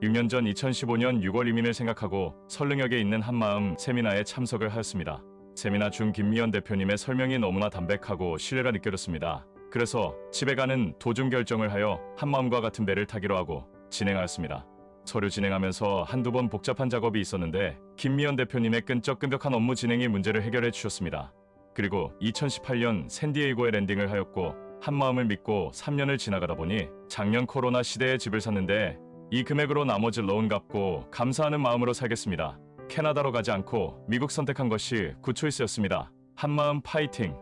6년 전 2015년 6월 이민을 생각하고 설릉역에 있는 한마음 세미나에 참석을 하였습니다. 세미나 중 김미연 대표님의 설명이 너무나 담백하고 신뢰가 느껴졌습니다. 그래서 집에 가는 도중 결정을 하여 한마음과 같은 배를 타기로 하고 진행하였습니다. 서류 진행하면서 한두 번 복잡한 작업이 있었는데 김미연 대표님의 끈적끈적한 업무 진행이 문제를 해결해 주셨습니다. 그리고 2018년 샌디에이고에 랜딩을 하였고 한마음을 믿고 3년을 지나가다 보니 작년 코로나 시대에 집을 샀는데 이 금액으로 나머지 론 갚고 감사하는 마음으로 살겠습니다. 캐나다로 가지 않고 미국 선택한 것이 굿초이스였습니다. 한마음 파이팅!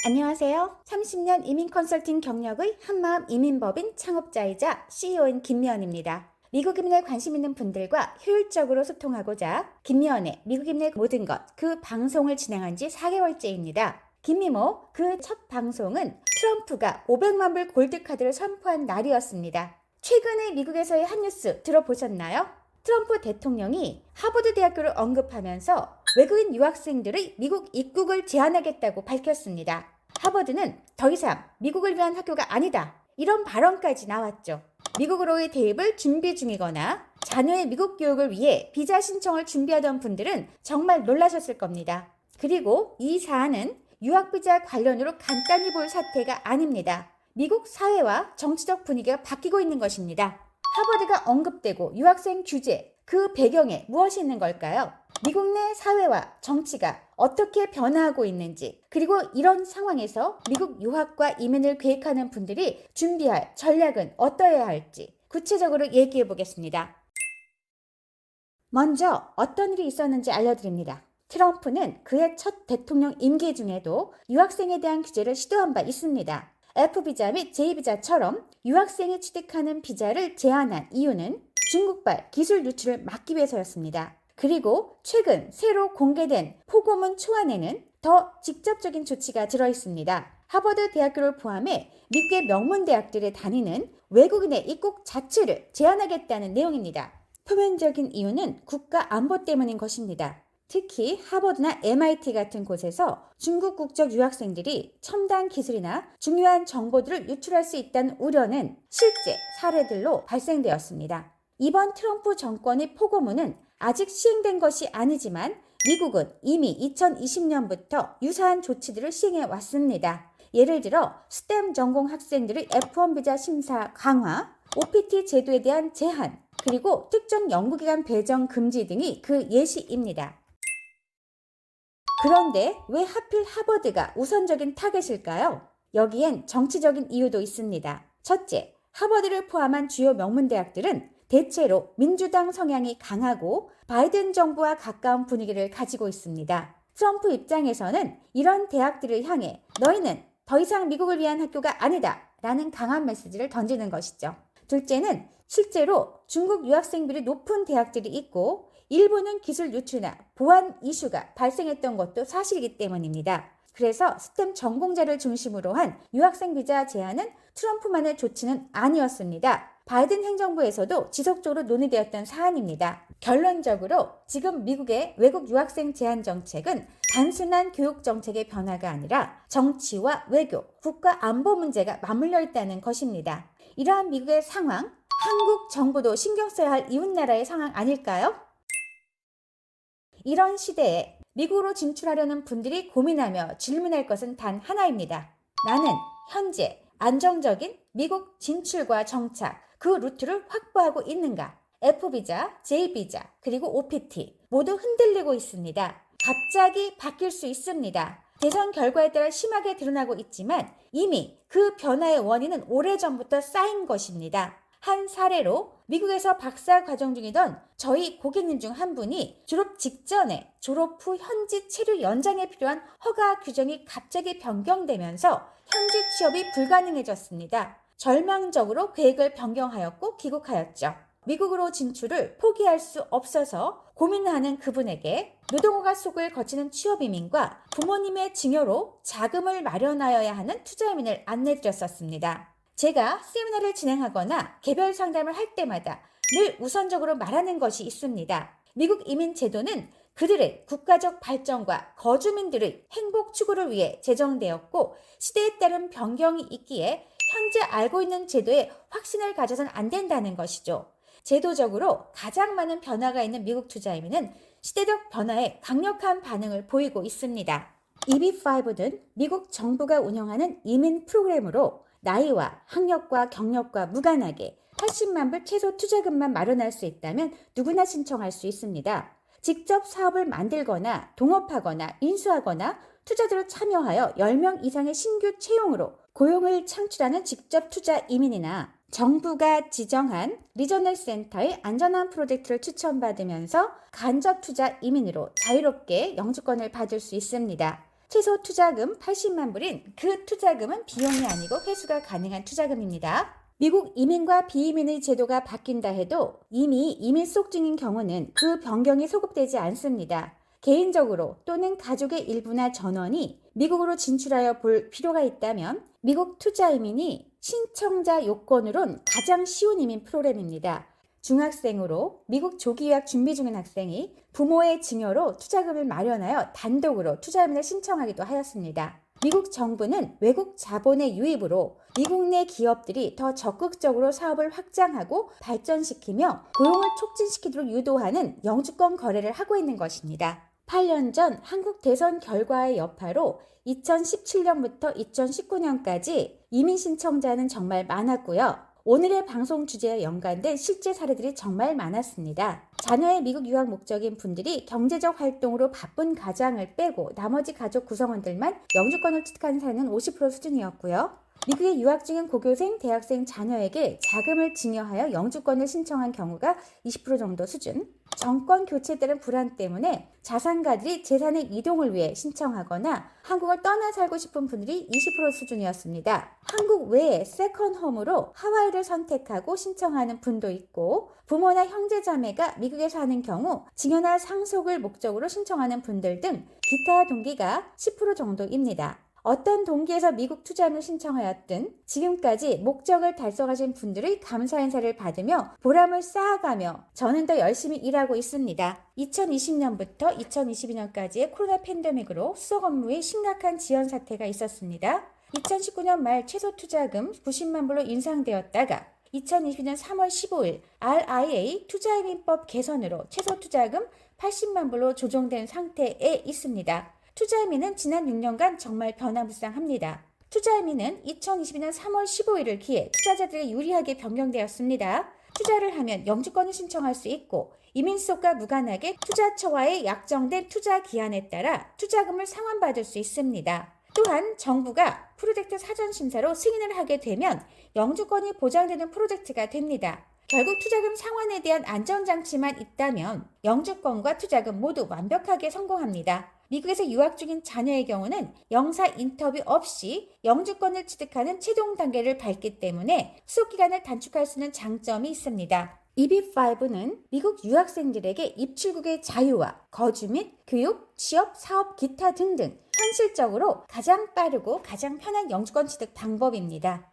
안녕하세요. 30년 이민 컨설팅 경력의 한마음 이민법인 창업자이자 CEO인 김미연입니다. 미국 이민에 관심 있는 분들과 효율적으로 소통하고자 김미연의 미국 이민의 모든 것 그 방송을 진행한 지 4개월째입니다. 김미모 그 첫 방송은 트럼프가 500만 불 골드카드를 선포한 날이었습니다. 최근에 미국에서의 한 뉴스 들어보셨나요? 트럼프 대통령이 하버드 대학교를 언급하면서 외국인 유학생들의 미국 입국을 제한하겠다고 밝혔습니다. 하버드는 더 이상 미국을 위한 학교가 아니다. 이런 발언까지 나왔죠. 미국으로의 대입을 준비 중이거나 자녀의 미국 교육을 위해 비자 신청을 준비하던 분들은 정말 놀라셨을 겁니다. 그리고 이 사안은 유학비자 관련으로 간단히 볼 사태가 아닙니다. 미국 사회와 정치적 분위기가 바뀌고 있는 것입니다. 하버드가 언급되고 유학생 규제, 그 배경에 무엇이 있는 걸까요? 미국 내 사회와 정치가 어떻게 변화하고 있는지, 그리고 이런 상황에서 미국 유학과 이민을 계획하는 분들이 준비할 전략은 어떠해야 할지 구체적으로 얘기해 보겠습니다. 먼저 어떤 일이 있었는지 알려드립니다. 트럼프는 그의 첫 대통령 임기 중에도 유학생에 대한 규제를 시도한 바 있습니다. F비자 및 J비자처럼 유학생이 취득하는 비자를 제한한 이유는 중국발 기술 유출을 막기 위해서였습니다. 그리고 최근 새로 공개된 포고문 초안에는 더 직접적인 조치가 들어있습니다. 하버드 대학교를 포함해 미국의 명문 대학들에 다니는 외국인의 입국 자체를 제한하겠다는 내용입니다. 표면적인 이유는 국가 안보 때문인 것입니다. 특히 하버드나 MIT 같은 곳에서 중국 국적 유학생들이 첨단 기술이나 중요한 정보들을 유출할 수 있다는 우려는 실제 사례들로 발생되었습니다. 이번 트럼프 정권의 포고문은 아직 시행된 것이 아니지만 미국은 이미 2020년부터 유사한 조치들을 시행해 왔습니다. 예를 들어 스템 전공 학생들의 F1 비자 심사 강화, OPT 제도에 대한 제한, 그리고 특정 연구기관 배정 금지 등이 그 예시입니다. 그런데 왜 하필 하버드가 우선적인 타겟일까요? 여기엔 정치적인 이유도 있습니다. 첫째, 하버드를 포함한 주요 명문대학들은 대체로 민주당 성향이 강하고 바이든 정부와 가까운 분위기를 가지고 있습니다. 트럼프 입장에서는 이런 대학들을 향해 너희는 더 이상 미국을 위한 학교가 아니다 라는 강한 메시지를 던지는 것이죠. 둘째는 실제로 중국 유학생비율이 높은 대학들이 있고 일부는 기술 유출이나 보안 이슈가 발생했던 것도 사실이기 때문입니다. 그래서 스템 전공자를 중심으로 한 유학생 비자 제한은 트럼프만의 조치는 아니었습니다. 바이든 행정부에서도 지속적으로 논의되었던 사안입니다. 결론적으로 지금 미국의 외국 유학생 제한 정책은 단순한 교육 정책의 변화가 아니라 정치와 외교, 국가 안보 문제가 맞물려 있다는 것입니다. 이러한 미국의 상황, 한국 정부도 신경 써야 할 이웃나라의 상황 아닐까요? 이런 시대에 미국으로 진출하려는 분들이 고민하며 질문할 것은 단 하나입니다. 나는 현재 안정적인 미국 진출과 정착, 그 루트를 확보하고 있는가? F비자, J비자, 그리고 OPT 모두 흔들리고 있습니다. 갑자기 바뀔 수 있습니다. 대선 결과에 따라 심하게 드러나고 있지만 이미 그 변화의 원인은 오래전부터 쌓인 것입니다. 한 사례로 미국에서 박사 과정 중이던 저희 고객님 중 한 분이 졸업 직전에 졸업 후 현지 체류 연장에 필요한 허가 규정이 갑자기 변경되면서 현지 취업이 불가능해졌습니다. 절망적으로 계획을 변경하였고 귀국하였죠. 미국으로 진출을 포기할 수 없어서 고민하는 그분에게 노동허가 속을 거치는 취업이민과 부모님의 증여로 자금을 마련하여야 하는 투자이민을 안내드렸었습니다. 제가 세미나를 진행하거나 개별 상담을 할 때마다 늘 우선적으로 말하는 것이 있습니다. 미국 이민 제도는 그들의 국가적 발전과 거주민들의 행복 추구를 위해 제정되었고 시대에 따른 변경이 있기에 현재 알고 있는 제도에 확신을 가져선 안 된다는 것이죠. 제도적으로 가장 많은 변화가 있는 미국 투자 이민은 시대적 변화에 강력한 반응을 보이고 있습니다. EB5는 미국 정부가 운영하는 이민 프로그램으로 나이와 학력과 경력과 무관하게 80만 불 최소 투자금만 마련할 수 있다면 누구나 신청할 수 있습니다. 직접 사업을 만들거나 동업하거나 인수하거나 투자자로 참여하여 10명 이상의 신규 채용으로 고용을 창출하는 직접 투자 이민이나 정부가 지정한 리저널 센터의 안전한 프로젝트를 추천받으면서 간접 투자 이민으로 자유롭게 영주권을 받을 수 있습니다. 최소 투자금 80만 불인 그 투자금은 비용이 아니고 회수가 가능한 투자금입니다. 미국 이민과 비이민의 제도가 바뀐다 해도 이미 이민 속 중인 경우는 그 변경이 소급되지 않습니다. 개인적으로 또는 가족의 일부나 전원이 미국으로 진출하여 볼 필요가 있다면 미국 투자 이민이 신청자 요건으론 가장 쉬운 이민 프로그램입니다. 중학생으로 미국 조기 유학 준비 중인 학생이 부모의 증여로 투자금을 마련하여 단독으로 투자 이민을 신청하기도 하였습니다. 미국 정부는 외국 자본의 유입으로 미국 내 기업들이 더 적극적으로 사업을 확장하고 발전시키며 고용을 촉진시키도록 유도하는 영주권 거래를 하고 있는 것입니다. 8년 전 한국 대선 결과의 여파로 2017년부터 2019년까지 이민 신청자는 정말 많았고요. 오늘의 방송 주제와 연관된 실제 사례들이 정말 많았습니다. 자녀의 미국 유학 목적인 분들이 경제적 활동으로 바쁜 가장을 빼고 나머지 가족 구성원들만 영주권을 취득한 사례는 50% 수준이었고요. 미국에 유학 중인 고교생, 대학생 자녀에게 자금을 증여하여 영주권을 신청한 경우가 20% 정도 수준. 정권 교체에 따른 불안 때문에 자산가들이 재산의 이동을 위해 신청하거나 한국을 떠나 살고 싶은 분들이 20% 수준이었습니다. 한국 외에 세컨홈으로 하와이를 선택하고 신청하는 분도 있고 부모나 형제 자매가 미국에 사는 경우 증여나 상속을 목적으로 신청하는 분들 등 기타 동기가 10% 정도입니다. 어떤 동기에서 미국 투자를 신청하였든 지금까지 목적을 달성하신 분들의 감사 인사를 받으며 보람을 쌓아가며 저는 더 열심히 일하고 있습니다. 2020년부터 2022년까지의 코로나 팬데믹으로 수석 업무에 심각한 지연 사태가 있었습니다. 2019년 말 최소 투자금 90만 불로 인상되었다가 2022년 3월 15일 RIA 투자이민법 개선으로 최소 투자금 80만 불로 조정된 상태에 있습니다. 투자이민은 지난 6년간 정말 변화무쌍합니다. 투자이민은 2022년 3월 15일을 기해 투자자들에게 유리하게 변경되었습니다. 투자를 하면 영주권을 신청할 수 있고 이민 속과 무관하게 투자처와의 약정된 투자 기한에 따라 투자금을 상환받을 수 있습니다. 또한 정부가 프로젝트 사전 심사로 승인을 하게 되면 영주권이 보장되는 프로젝트가 됩니다. 결국 투자금 상환에 대한 안전장치만 있다면 영주권과 투자금 모두 완벽하게 성공합니다. 미국에서 유학 중인 자녀의 경우는 영사 인터뷰 없이 영주권을 취득하는 최종 단계를 밟기 때문에 수속기간을 단축할 수 있는 장점이 있습니다. EB5는 미국 유학생들에게 입출국의 자유와 거주 및 교육, 취업, 사업, 기타 등등 현실적으로 가장 빠르고 가장 편한 영주권 취득 방법입니다.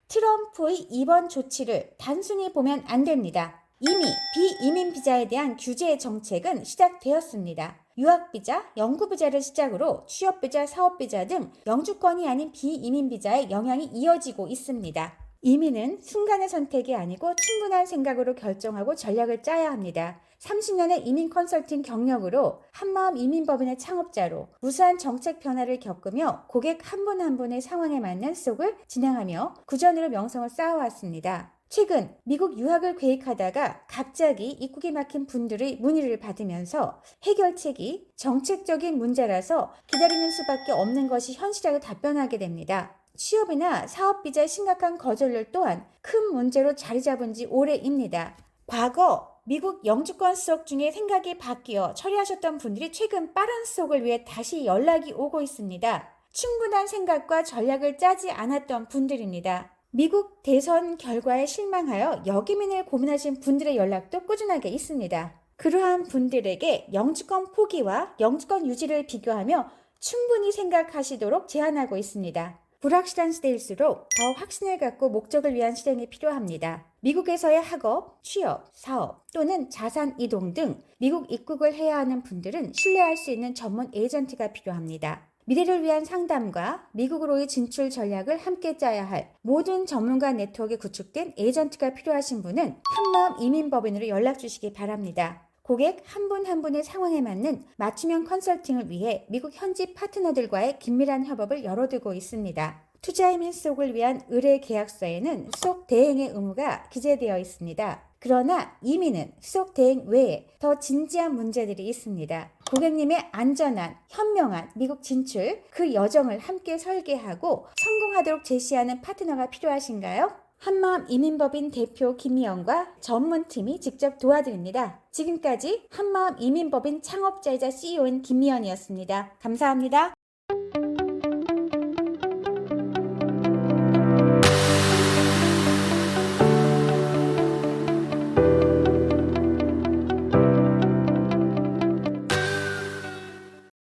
트럼프의 이번 조치를 단순히 보면 안 됩니다. 이미 비이민 비자에 대한 규제 정책은 시작되었습니다. 유학비자, 연구비자를 시작으로 취업비자, 사업비자 등 영주권이 아닌 비이민 비자에 영향이 이어지고 있습니다. 이민은 순간의 선택이 아니고 충분한 생각으로 결정하고 전략을 짜야 합니다. 30년의 이민 컨설팅 경력으로 한마음 이민법인의 창업자로 무수한 정책 변화를 겪으며 고객 한 분 한 분의 상황에 맞는 수속을 진행하며 구전으로 명성을 쌓아왔습니다. 최근 미국 유학을 계획하다가 갑자기 입국이 막힌 분들의 문의를 받으면서 해결책이 정책적인 문제라서 기다리는 수밖에 없는 것이 현실이라고 답변하게 됩니다. 취업이나 사업비자의 심각한 거절률 또한 큰 문제로 자리 잡은 지 오래입니다. 과거 미국 영주권 수속 중에 생각이 바뀌어 처리하셨던 분들이 최근 빠른 수속을 위해 다시 연락이 오고 있습니다. 충분한 생각과 전략을 짜지 않았던 분들입니다. 미국 대선 결과에 실망하여 역이민을 고민하신 분들의 연락도 꾸준하게 있습니다. 그러한 분들에게 영주권 포기와 영주권 유지를 비교하며 충분히 생각하시도록 제안하고 있습니다. 불확실한 시대일수록 더 확신을 갖고 목적을 위한 실행이 필요합니다. 미국에서의 학업, 취업, 사업 또는 자산 이동 등 미국 입국을 해야 하는 분들은 신뢰할 수 있는 전문 에이전트가 필요합니다. 미래를 위한 상담과 미국으로의 진출 전략을 함께 짜야 할 모든 전문가 네트워크에 구축된 에이전트가 필요하신 분은 한마음 이민법인으로 연락 주시기 바랍니다. 고객 한 분 한 분의 상황에 맞는 맞춤형 컨설팅을 위해 미국 현지 파트너들과의 긴밀한 협업을 열어두고 있습니다. 투자이민 속을 위한 의뢰 계약서에는 수속 대행의 의무가 기재되어 있습니다. 그러나 이민은 수속 대행 외에 더 진지한 문제들이 있습니다. 고객님의 안전한, 현명한 미국 진출, 그 여정을 함께 설계하고 성공하도록 제시하는 파트너가 필요하신가요? 한마음 이민법인 대표 김미영과 전문팀이 직접 도와드립니다. 지금까지 한마음 이민법인 창업자이자 CEO인 김미연이었습니다. 감사합니다.